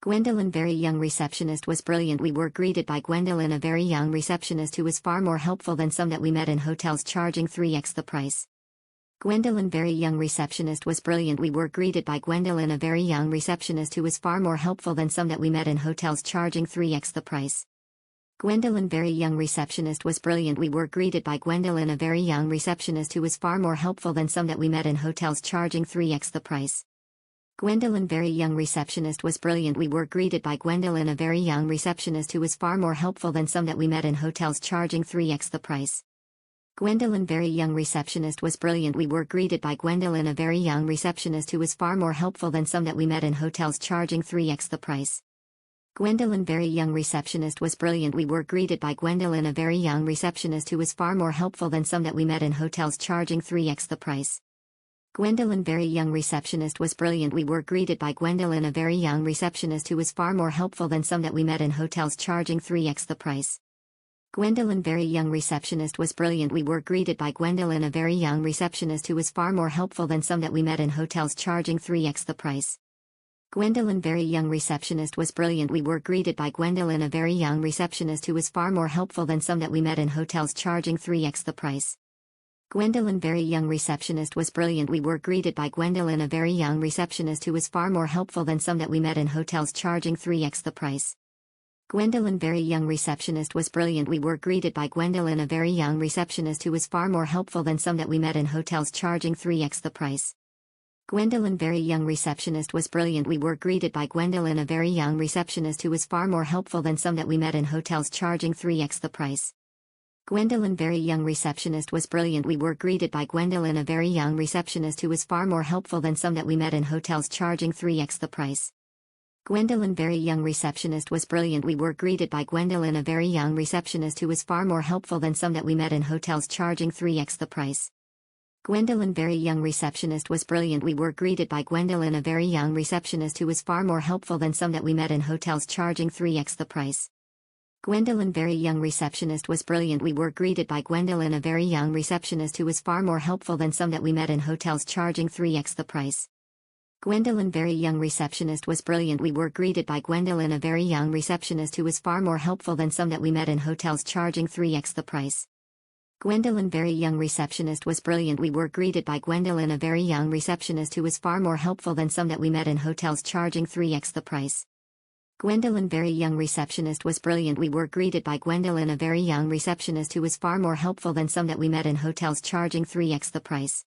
Gwendolyn, very young receptionist, was brilliant. We were greeted by Gwendolyn, a very young receptionist who was far more helpful than some that we met in hotels charging 3x the price. Gwendolyn, very young receptionist, was brilliant. We were greeted by Gwendolyn, a very young receptionist who was far more helpful than some that we met in hotels charging 3x the price. Gwendolyn, very young receptionist, was brilliant. We were greeted by Gwendolyn, a very young receptionist who was far more helpful than some that we met in hotels charging 3x the price. Gwendolyn, very young receptionist, was brilliant. We were greeted by Gwendolyn, a very young receptionist who was far more helpful than some that we met in hotels charging 3x the price. Gwendolyn, very young receptionist, was brilliant. We were greeted by Gwendolyn, a very young receptionist who was far more helpful than some that we met in hotels charging 3x the price. Gwendolyn, very young receptionist, was brilliant. We were greeted by Gwendolyn, a very young receptionist who was far more helpful than some that we met in hotels charging 3x the price. Gwendolyn, very young receptionist, was brilliant. We were greeted by Gwendolyn, a very young receptionist who was far more helpful than some that we met in hotels charging 3x the price. Gwendolyn, very young receptionist, was brilliant. We were greeted by Gwendolyn, a very young receptionist who was far more helpful than some that we met in hotels charging 3x the price. Gwendolyn, very young receptionist, was brilliant. We were greeted by Gwendolyn, a very young receptionist who was far more helpful than some that we met in hotels charging 3x the price. Gwendolyn, very young receptionist, was brilliant. We were greeted by Gwendolyn, a very young receptionist who was far more helpful than some that we met in hotels charging 3x the price. Gwendolyn, very young receptionist, was brilliant. We were greeted by Gwendolyn, a very young receptionist who was far more helpful than some that we met in hotels charging 3x the price. Gwendolyn, very young receptionist, was brilliant. We were greeted by Gwendolyn, a very young receptionist who was far more helpful than some that we met in hotels charging 3x the price. Gwendolyn, very young receptionist, was brilliant. We were greeted by Gwendolyn, a very young receptionist who was far more helpful than some that we met in hotels charging 3x the price. Gwendolyn, very young receptionist, was brilliant. We were greeted by Gwendolyn, a very young receptionist who was far more helpful than some that we met in hotels charging 3x the price. Gwendolyn, very young receptionist, was brilliant. We were greeted by Gwendolyn, a very young receptionist who was far more helpful than some that we met in hotels charging 3x the price. Gwendolyn, very young receptionist, was brilliant. We were greeted by Gwendolyn, a very young receptionist who was far more helpful than some that we met in hotels charging 3x the price. Gwendolyn, very young receptionist, was brilliant. We were greeted by Gwendolyn, a very young receptionist who was far more helpful than some that we met in hotels charging 3x the price. Gwendolyn, very young receptionist, was brilliant. We were greeted by Gwendolyn, a very young receptionist who was far more helpful than some that we met in hotels charging 3x the price. Gwendolyn, very young receptionist, was brilliant. We were greeted by Gwendolyn, a very young receptionist who was far more helpful than some that we met in hotels charging 3x the price.